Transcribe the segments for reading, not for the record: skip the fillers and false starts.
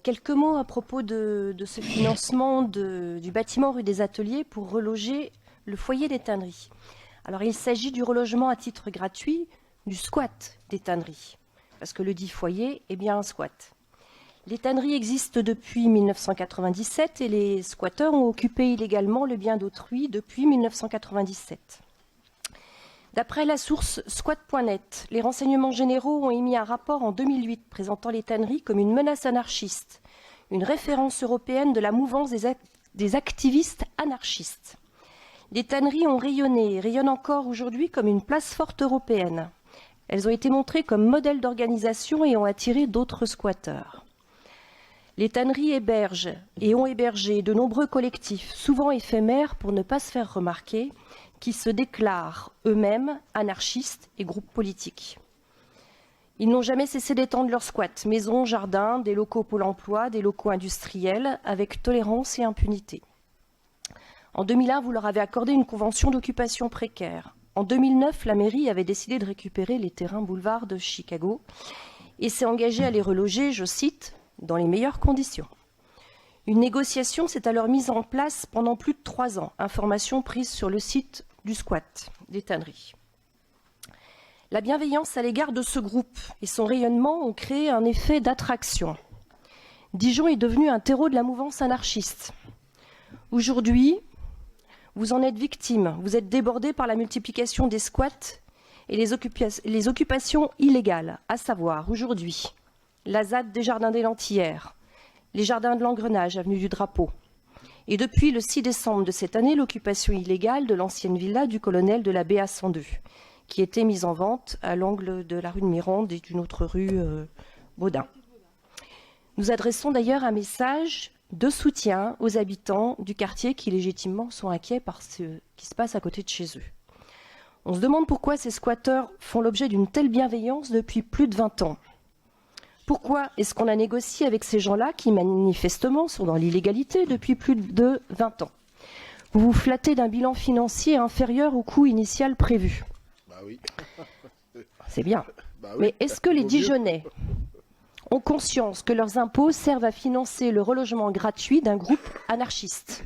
Quelques mots à propos de ce financement du bâtiment rue des Ateliers pour reloger le foyer des tanneries. Alors il s'agit du relogement à titre gratuit du squat des tanneries, parce que le dit foyer est bien un squat. Les tanneries existent depuis 1997 et les squatteurs ont occupé illégalement le bien d'autrui depuis 1997. D'après la source squat.net, les renseignements généraux ont émis un rapport en 2008 présentant les tanneries comme une menace anarchiste, une référence européenne de la mouvance des activistes anarchistes. Les tanneries ont rayonné et rayonnent encore aujourd'hui comme une place forte européenne. Elles ont été montrées comme modèle d'organisation et ont attiré d'autres squatteurs. Les tanneries hébergent et ont hébergé de nombreux collectifs, souvent éphémères pour ne pas se faire remarquer, qui se déclarent eux-mêmes anarchistes et groupes politiques. Ils n'ont jamais cessé d'étendre leurs squats, maisons, jardins, des locaux Pôle emploi, des locaux industriels, avec tolérance et impunité. En 2001, vous leur avez accordé une convention d'occupation précaire. En 2009, la mairie avait décidé de récupérer les terrains boulevard de Chicago et s'est engagée à les reloger, je cite, « dans les meilleures conditions ». Une négociation s'est alors mise en place pendant plus de 3 ans, information prise sur le site du squat des tanneries. La bienveillance à l'égard de ce groupe et son rayonnement ont créé un effet d'attraction. Dijon est devenu un terreau de la mouvance anarchiste. Aujourd'hui, vous en êtes victime. Vous êtes débordé par la multiplication des squats et les occupations illégales, à savoir aujourd'hui la ZAD des Jardins des Lentillères, les Jardins de l'Engrenage, avenue du Drapeau. Et depuis le 6 décembre de cette année, l'occupation illégale de l'ancienne villa du colonel de la BA 102, qui était mise en vente à l'angle de la rue de Mirande et d'une autre rue Baudin. Nous adressons d'ailleurs un message de soutien aux habitants du quartier qui légitimement sont inquiets par ce qui se passe à côté de chez eux. On se demande pourquoi ces squatteurs font l'objet d'une telle bienveillance depuis plus de 20 ans. Pourquoi est-ce qu'on a négocié avec ces gens-là qui manifestement sont dans l'illégalité depuis plus de 20 ans? Vous vous flattez d'un bilan financier inférieur au coût initial prévu. Bah oui. C'est bien. Bah oui. Mais est-ce que les Dijonnais ont conscience que leurs impôts servent à financer le relogement gratuit d'un groupe anarchiste?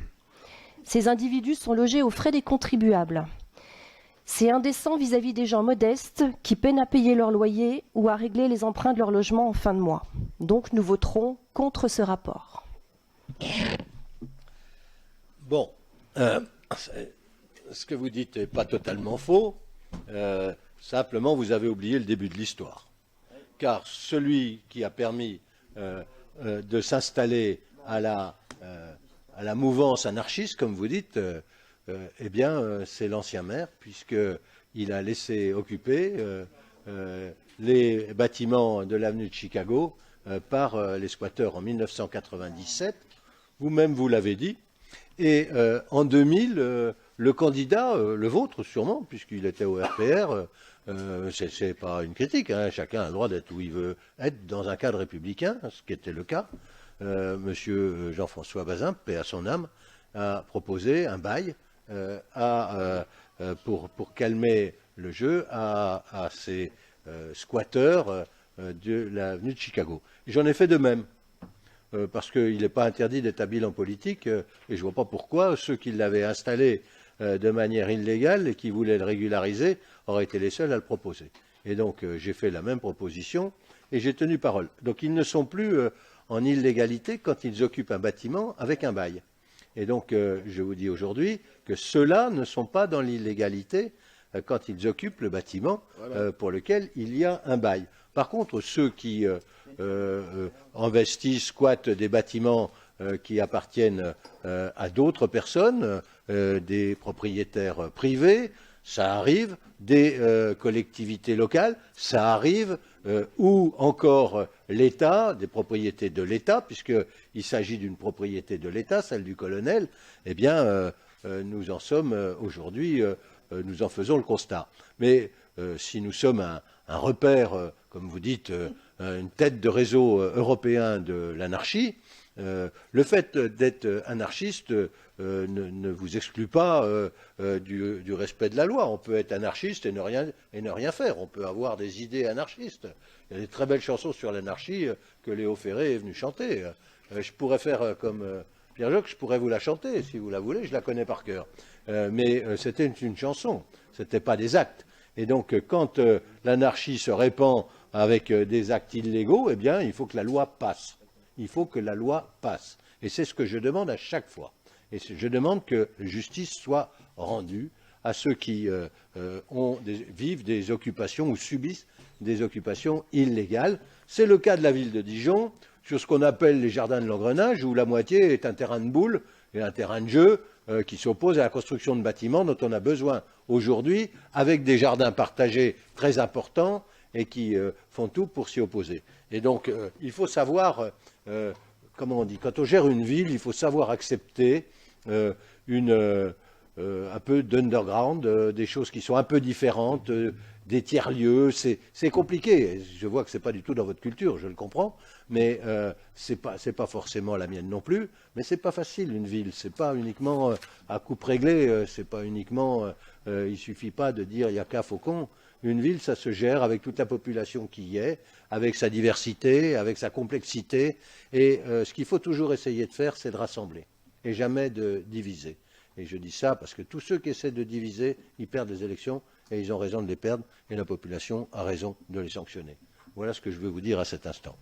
Ces individus sont logés aux frais des contribuables. C'est indécent vis-à-vis des gens modestes qui peinent à payer leur loyer ou à régler les emprunts de leur logement en fin de mois. Donc nous voterons contre ce rapport. Bon, ce que vous dites n'est pas totalement faux. Simplement, vous avez oublié le début de l'histoire. Car celui qui a permis de s'installer à la mouvance anarchiste, comme vous dites, eh bien, c'est l'ancien maire, puisqu'il a laissé occuper les bâtiments de l'avenue de Chicago par les squatteurs en 1997. Vous-même, vous l'avez dit. Et en 2000, le candidat, le vôtre sûrement, puisqu'il était au RPR, c'est pas une critique, hein, chacun a le droit d'être où il veut être dans un cadre républicain, ce qui était le cas. Monsieur Jean-François Bazin, paix à son âme, a proposé un bail pour calmer le jeu à ces squatteurs de l'avenue de Chicago. J'en ai fait de même, parce qu'il n'est pas interdit d'être habile en politique, et je ne vois pas pourquoi ceux qui l'avaient installé de manière illégale et qui voulaient le régulariser auraient été les seuls à le proposer. Et donc j'ai fait la même proposition et j'ai tenu parole. Donc ils ne sont plus en illégalité quand ils occupent un bâtiment avec un bail. Et donc, je vous dis aujourd'hui que ceux-là ne sont pas dans l'illégalité quand ils occupent le bâtiment pour lequel il y a un bail. Par contre, ceux qui investissent, squattent des bâtiments qui appartiennent à d'autres personnes, des propriétaires privés, ça arrive, des collectivités locales, ça arrive, ou encore l'État, des propriétés de l'État, puisqu'il s'agit d'une propriété de l'État, celle du colonel, eh bien, nous en sommes aujourd'hui, nous en faisons le constat. Mais si nous sommes un repère, comme vous dites, une tête de réseau européen de l'anarchie, Le fait d'être anarchiste ne vous exclut pas du respect de la loi. On peut être anarchiste et ne rien faire. On peut avoir des idées anarchistes. Il y a des très belles chansons sur l'anarchie que Léo Ferré est venu chanter. Je pourrais faire comme Pierre Jox, je pourrais vous la chanter si vous la voulez, je la connais par cœur. Mais c'était une chanson, ce n'était pas des actes. Et donc quand l'anarchie se répand avec des actes illégaux, eh bien il faut que la loi passe. Il faut que la loi passe. Et c'est ce que je demande à chaque fois. Et je demande que justice soit rendue à ceux qui vivent des occupations ou subissent des occupations illégales. C'est le cas de la ville de Dijon, sur ce qu'on appelle les jardins de l'engrenage, où la moitié est un terrain de boules et un terrain de jeu qui s'oppose à la construction de bâtiments dont on a besoin aujourd'hui, avec des jardins partagés très importants et qui font tout pour s'y opposer. Et donc, il faut savoir, comment on dit, quand on gère une ville, il faut savoir accepter un peu d'underground, des choses qui sont un peu différentes, des tiers-lieux. C'est compliqué. Je vois que ce n'est pas du tout dans votre culture, je le comprends, mais ce n'est pas forcément la mienne non plus. Mais ce n'est pas facile, une ville. Ce n'est pas uniquement à coupe réglée, c'est pas uniquement, il ne suffit pas de dire il n'y a qu'à Faucon. Une ville, ça se gère avec toute la population qui y est, avec sa diversité, avec sa complexité. Et ce qu'il faut toujours essayer de faire, c'est de rassembler et jamais de diviser. Et je dis ça parce que tous ceux qui essaient de diviser, ils perdent les élections et ils ont raison de les perdre et la population a raison de les sanctionner. Voilà ce que je veux vous dire à cet instant.